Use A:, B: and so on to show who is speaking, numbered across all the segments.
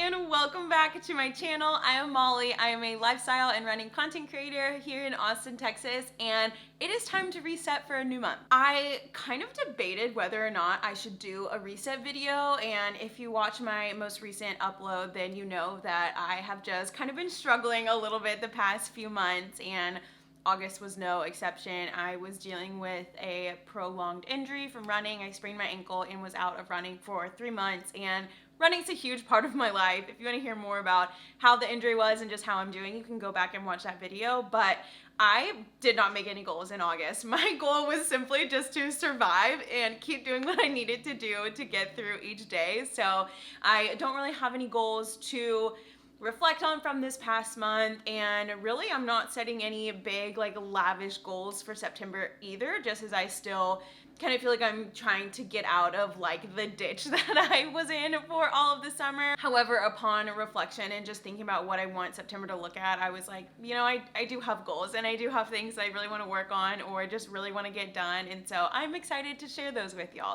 A: and welcome back to my channel. I am Molly. I am a lifestyle and running content creator here in Austin, Texas, and it is time to reset for a new month. I kind of debated whether or not I should do a reset video, and if you watch my most recent upload, then you know that I have just kind of been struggling a little bit the past few months, and August was no exception. I was dealing with a prolonged injury from running. I sprained my ankle and was out of running for 3 months, and running's a huge part of my life. If you want to hear more about how the injury was and just how I'm doing, you can go back and watch that video. But I did not make any goals in August. My goal was simply just to survive and keep doing what I needed to do to get through each day. So I don't really have any goals to reflect on from this past month, and really I'm not setting any big lavish goals for September either, just as I still kind of feel like I'm trying to get out of the ditch that I was in for all of the summer. However, upon reflection and just thinking about what I want September to look at, I was like, I do have goals and I do have things I really want to work on or just really want to get done, and so I'm excited to share those with y'all.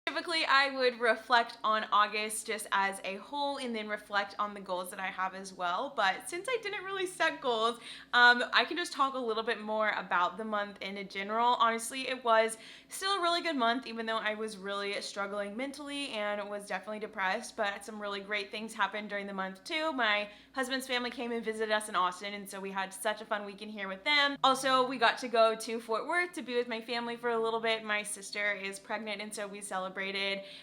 A: Typically, I would reflect on August just as a whole and then reflect on the goals that I have as well. But since I didn't really set goals, I can just talk a little bit more about the month in general. Honestly, it was still a really good month, even though I was really struggling mentally and was definitely depressed. But some really great things happened during the month too. My husband's family came and visited us in Austin, and so we had such a fun weekend here with them. Also, we got to go to Fort Worth to be with my family for a little bit. My sister is pregnant, and so we celebrated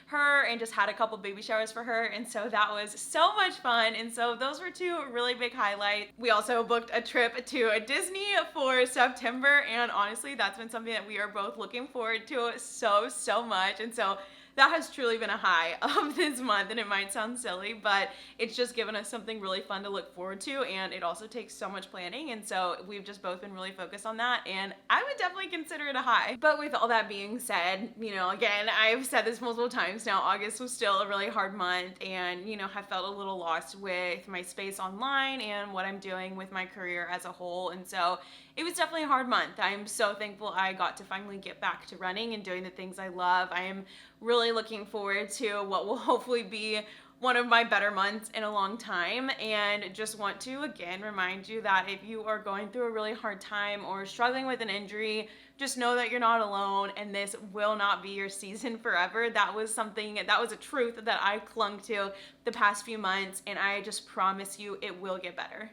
A: her and just had a couple baby showers for her, and so that was so much fun, and so those were two really big highlights. We also booked a trip to Disney for September, and honestly that's been something that we are both looking forward to so much, and so that has truly been a high of this month, and it might sound silly, but it's just given us something really fun to look forward to, and it also takes so much planning, and so we've just both been really focused on that, and I would definitely consider it a high. But with all that being said, again, I've said this multiple times now, August was still a really hard month, and have felt a little lost with my space online and what I'm doing with my career as a whole, and so it was definitely a hard month. I'm so thankful I got to finally get back to running and doing the things I love. I am really looking forward to what will hopefully be one of my better months in a long time, and just want to again remind you that if you are going through a really hard time or struggling with an injury, just know that you're not alone, and this will not be your season forever. That was a truth that I clung to the past few months, and I just promise you it will get better.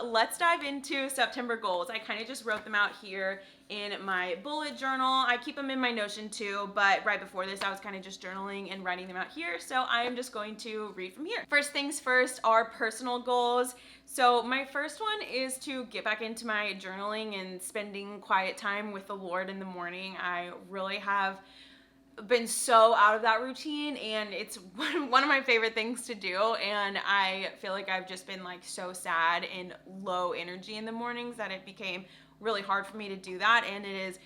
A: Let's dive into September goals. I kind of just wrote them out here in my bullet journal. I keep them in my Notion too, but right before this I was kind of just journaling and writing them out here, so I am just going to read from here. First things first are personal goals. So my first one is to get back into my journaling and spending quiet time with the Lord in the morning. I really have been so out of that routine, and it's one of my favorite things to do, and I feel like I've just been so sad and low energy in the mornings that it became really hard for me to do that, and it is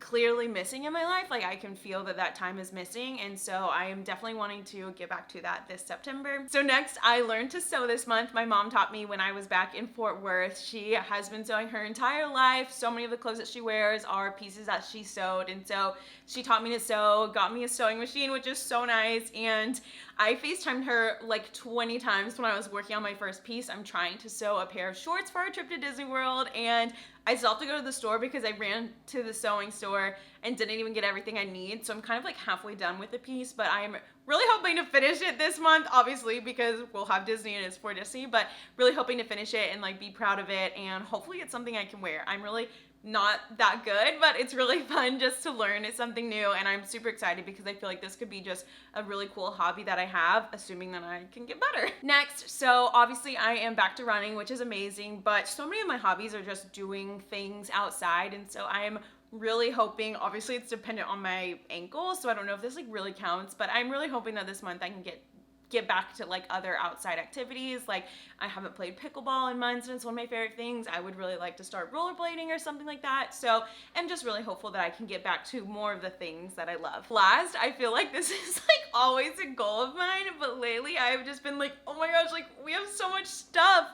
A: clearly missing in my life. I can feel that time is missing, and so I am definitely wanting to get back to that this September. So next, I learned to sew this month. My mom taught me when I was back in Fort Worth. She has been sewing her entire life. So many of the clothes that she wears are pieces that she sewed, and so she taught me to sew, got me a sewing machine, which is so nice, and I FaceTimed her 20 times when I was working on my first piece. I'm trying to sew a pair of shorts for our trip to Disney World, and I still have to go to the store because I ran to the sewing store and didn't even get everything I need. So I'm kind of halfway done with the piece, but I'm really hoping to finish it this month, obviously, because we'll have Disney and it's for Disney, but really hoping to finish it and be proud of it, and hopefully it's something I can wear. I'm really not that good, but it's really fun just to learn. It's something new, and I'm super excited because I feel like this could be just a really cool hobby that I have, assuming that I can get better. Next, so obviously I am back to running, which is amazing, but so many of my hobbies are just doing things outside, and so I am really hoping, obviously it's dependent on my ankle, so I don't know if this really counts, but I'm really hoping that this month I can get back to other outside activities. I haven't played pickleball in months, and it's one of my favorite things. I would really like to start rollerblading or something like that, so I'm just really hopeful that I can get back to more of the things that I love. Last, I feel like this is always a goal of mine, but lately I've just been oh my gosh, we have so much stuff,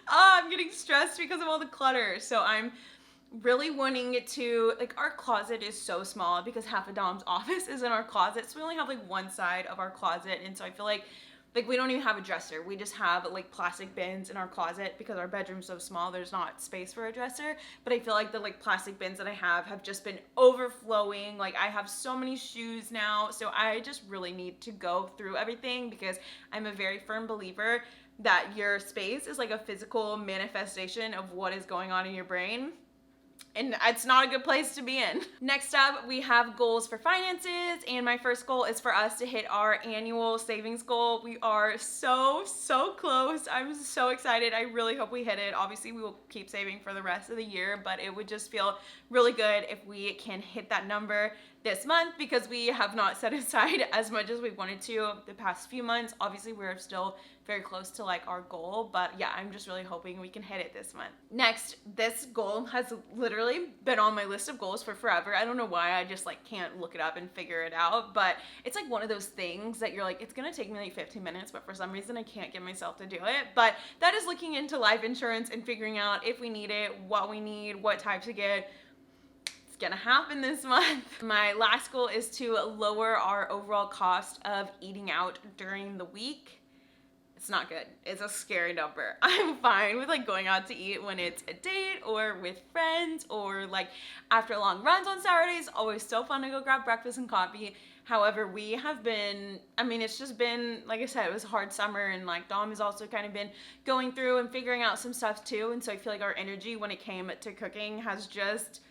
A: I'm getting stressed because of all the clutter, so I'm really wanting it to, like, our closet is so small because half of Dom's office is in our closet, so we only have like one side of our closet, and so I feel like we don't even have a dresser. We just have like plastic bins in our closet because our bedroom's so small, there's not space for a dresser. But I feel like the like plastic bins that I have just been overflowing. Like, I have so many shoes now, so I just really need to go through everything because I'm a very firm believer that your space is like a physical manifestation of what is going on in your brain. And it's not a good place to be in. Next up, we have goals for finances, and my first goal is for us to hit our annual savings goal. We are so close. I'm so excited. I really hope we hit it. Obviously, we will keep saving for the rest of the year, but it would just feel really good if we can hit that number this month because we have not set aside as much as we wanted to the past few months. Obviously, we're still very close to like our goal, but yeah, I'm just really hoping we can hit it this month. Next, this goal has literally been on my list of goals for forever. I don't know why, I just like can't look it up and figure it out, but it's like one of those things that you're like, it's gonna take me like 15 minutes, but for some reason I can't get myself to do it. But that is looking into life insurance and figuring out if we need it, what we need, what type to get. Gonna happen this month. My last goal is to lower our overall cost of eating out during the week. It's not good. It's a scary number. I'm fine with like going out to eat when it's a date or with friends or like after long runs on Saturdays. Always so fun to go grab breakfast and coffee. However, we have been, I mean, it's just been, like I said, it was a hard summer, and like Dom has also kind of been going through and figuring out some stuff too. And so I feel like our energy when it came to cooking has just,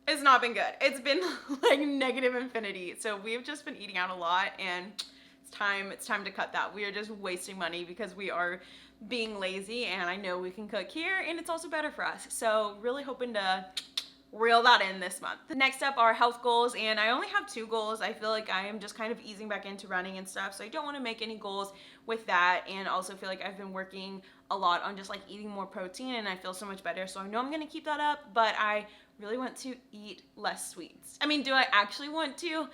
A: it's not been good. It's been like negative infinity. So we've just been eating out a lot, and it's time to cut that. We are just wasting money because we are being lazy, and I know we can cook here and it's also better for us. So really hoping to reel that in this month. Next up are health goals, and I only have 2 goals. I feel like I am just kind of easing back into running and stuff, so I don't want to make any goals with that, and also feel like I've been working a lot on just like eating more protein, and I feel so much better, so I know I'm gonna keep that up, but I really want to eat less sweets. I mean, do I actually want to?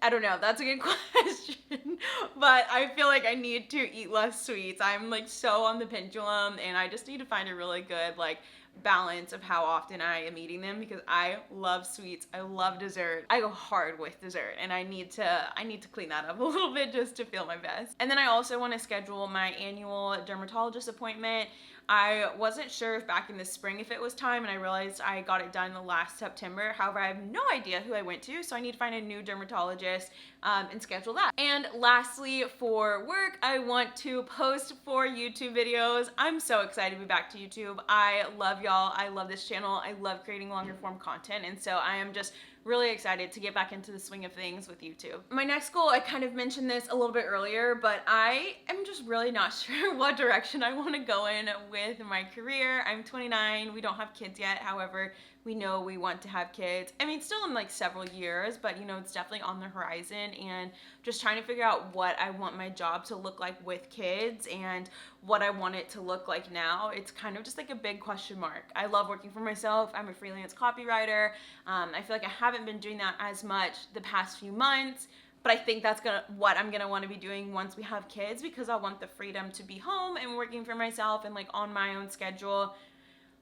A: I don't know, that's a good question, but I feel like I need to eat less sweets. I'm like so on the pendulum, and I just need to find a really good like balance of how often I am eating them because I love sweets. I love dessert. I go hard with dessert, and I need to clean that up a little bit just to feel my best. And then I also want to schedule my annual dermatologist appointment. I wasn't sure if back in the spring if it was time, and I realized I got it done the last September. However, I have no idea who I went to, so I need to find a new dermatologist and schedule that. And lastly, for work, I want to post 4 YouTube videos. I'm so excited to be back to YouTube. I love y'all. I love this channel. I love creating longer form content, and so I am just really excited to get back into the swing of things with YouTube. My next goal, I kind of mentioned this a little bit earlier, but I am just really not sure what direction I want to go in with my career. I'm 29, we don't have kids yet. However, we know we want to have kids. I mean, still in like several years, but you know, it's definitely on the horizon, and just trying to figure out what I want my job to look like with kids and what I want it to look like now. It's kind of just like a big question mark. I love working for myself. I'm a freelance copywriter. I feel like I haven't been doing that as much the past few months, but I think that's what I'm gonna want to be doing once we have kids, because I want the freedom to be home and working for myself and like on my own schedule.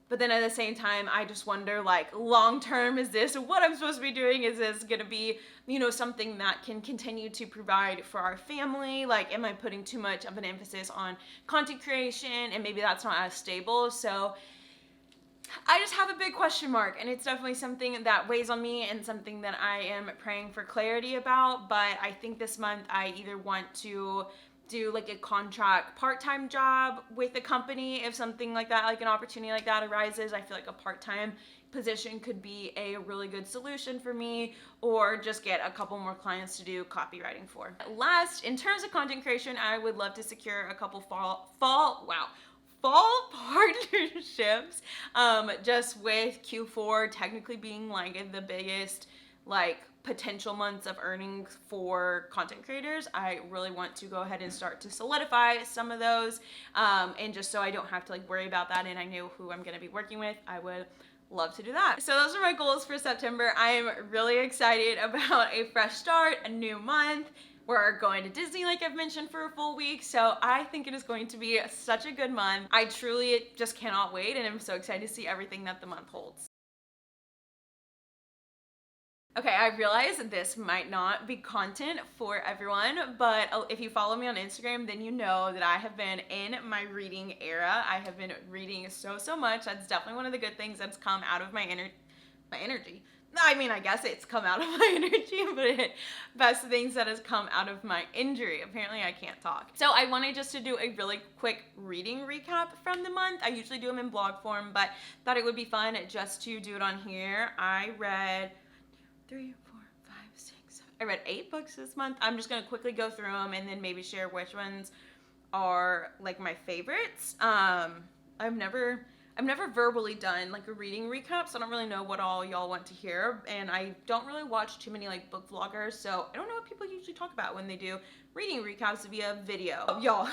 A: But then at the same time, I just wonder, like, long term, is this what I'm supposed to be doing? Is this gonna be, you know, something that can continue to provide for our family? Like, am I putting too much of an emphasis on content creation, and maybe that's not as stable? So I just have a big question mark, and it's definitely something that weighs on me and something that I am praying for clarity about. But I think this month I either want to do like a contract part-time job with a company if something like that, like an opportunity like that arises. I feel like a part-time position could be a really good solution for me, or just get a couple more clients to do copywriting for. Last, in terms of content creation, I would love to secure a couple fall partnerships, just with Q4 technically being like the biggest like potential months of earnings for content creators. I really want to go ahead and start to solidify some of those, and just so I don't have to like worry about that and I know who I'm going to be working with, I would love to do that. So those are my goals for September. I am really excited about a fresh start, a new month. We're going to Disney, like I've mentioned, for a full week, so I think it is going to be such a good month. I truly just cannot wait, and I'm so excited to see everything that the month holds. Okay, I realize this might not be content for everyone, but if you follow me on Instagram, then you know that I have been in my reading era. I have been reading so much. That's definitely one of the good things that's come out of my energy. I mean, I guess it's come out of my energy, but best things that has come out of my injury. Apparently I can't talk. So I wanted just to do a really quick reading recap from the month. I usually do them in blog form, but thought it would be fun just to do it on here. I read 3, 4, 5, 6, 7. I read 8 books this month. I'm just gonna quickly go through them and then maybe share which ones are like my favorites. I've never verbally done like a reading recap, so I don't really know what all y'all want to hear, and I don't really watch too many like book vloggers, so I don't know what people usually talk about when they do reading recaps via video. Y'all,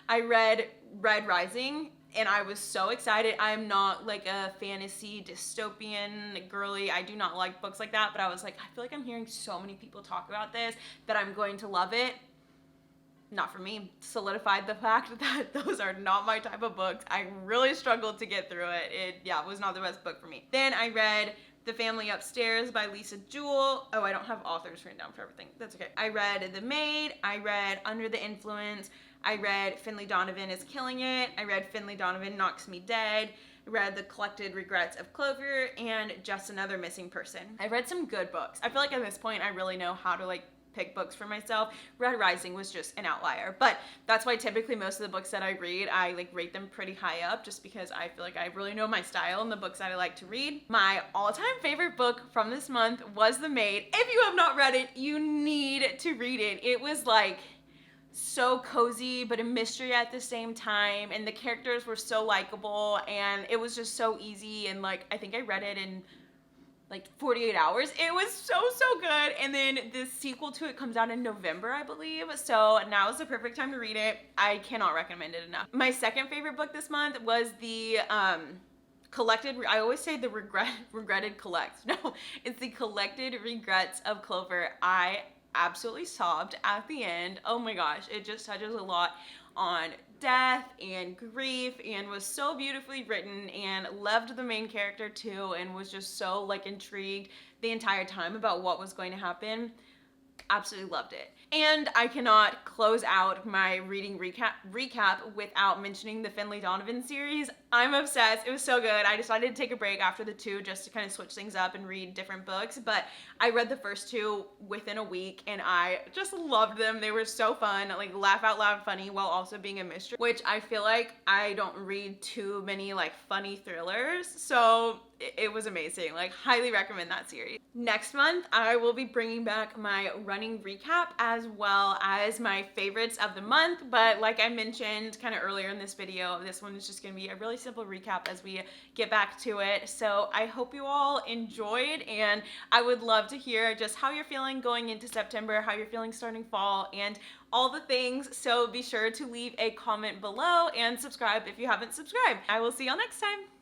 A: I read Red Rising and I was so excited. I'm not like a fantasy dystopian girly. I do not like books like that, but I was like, I feel like I'm hearing so many people talk about this that I'm going to love it. Not for me. Solidified the fact that those are not my type of books. I really struggled to get through it. It was not the best book for me. Then I read The Family Upstairs by Lisa Jewell. Oh, I don't have authors written down for everything. That's okay. I read The Maid. I read Under the Influence. I read Finley Donovan is Killing It. I read Finley Donovan Knocks Me Dead. I read The Collected Regrets of Clover and Just Another Missing Person. I read some good books. I feel like at this point I really know how to like pick books for myself. Red Rising was just an outlier, but that's why typically most of the books that I read, I like rate them pretty high up just because I feel like I really know my style and the books that I like to read. My all-time favorite book from this month was The Maid. If you have not read it, you need to read it. It was like so cozy, but a mystery at the same time, and the characters were so likable, and it was just so easy, and like I think I read it in like 48 hours. It was so good. And then the sequel to it comes out in November, I believe. So now is the perfect time to read it. I cannot recommend it enough. My second favorite book this month was the Collected, I always say the regretted collect. No, it's the Collected Regrets of Clover. I absolutely sobbed at the end. Oh my gosh, it just touches a lot on death and grief and was so beautifully written, and loved the main character too, and was just so like intrigued the entire time about what was going to happen. Absolutely loved it. And I cannot close out my reading recap without mentioning the Finley Donovan series. I'm obsessed. It was so good. I decided to take a break after the 2 just to kind of switch things up and read different books, but I read the first 2 within a week and I just loved them. They were so fun, like laugh out loud funny while also being a mystery, which I feel like I don't read too many like funny thrillers, so it was amazing. Like highly recommend that series. Next month I will be bringing back my running recap as well as my favorites of the month, but like I mentioned kind of earlier in this video, this one is just going to be a really simple recap as we get back to it. So I hope you all enjoyed, and I would love to hear just how you're feeling going into September, how you're feeling starting fall, and all the things. So be sure to leave a comment below and subscribe if you haven't subscribed. I will see y'all next time.